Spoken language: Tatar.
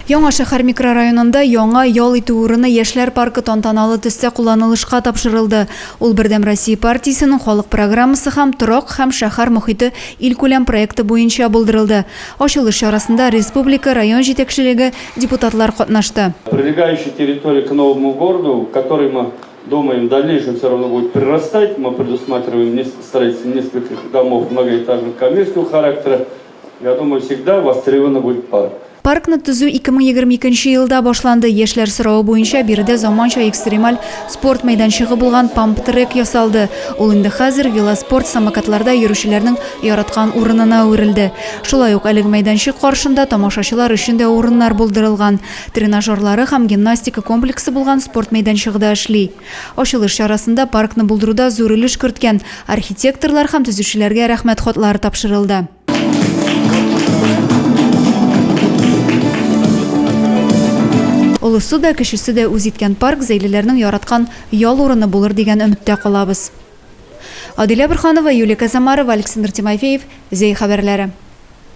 Яңа шәһәр микрорайонында яңа ял итү урыны яшьләр паркы тантаналы төстә кулланылышка тапшырылды. Ул Бердәм Россия партиясенең халык программасы һәм торак һәм шәһәр мохиты илкүләм проекты буенча булдырылды. Ачылыш чарасында республика район җитәкчелеге депутатлар катнашты. Прилегающая территория к новому городу, который мы думаем в дальнейшем все равно будет прирастать. Мы предусматриваем строительство нескольких домов многоэтажных коммерческого характера. Я думаю, всегда востребован будет парк. Паркны төзү 2022 елда башланды. Яшьләр сорауы буенча биредә заманча экстремаль спорт мәйданчыгы булган памп-трек ясалды. Ул инде хәзер велоспорт самокатларда йөрүчеләрнең яраткан урынына үрелде. Шулай ук әлеге мәйданчык каршында тамашачылар өчен дә урыннар булдырылган. Тренажерлары һәм гимнастика комплексы булган спорт мәйданчыгы да эшли. Ачылыш чарасында паркны булдыруда зур өлеш керткән архитекторлар һәм төзүчеләргә рәхмәт хатлары тапшырылды. Олысы да, кешесе дә үз иткән парк зәйлеләрнең яраткан ял урыны булыр дигән өметтә калабыз. Адилә Бирханова, Юлия Казамарова, Александр Тимофеев, Зей хәбәрләре.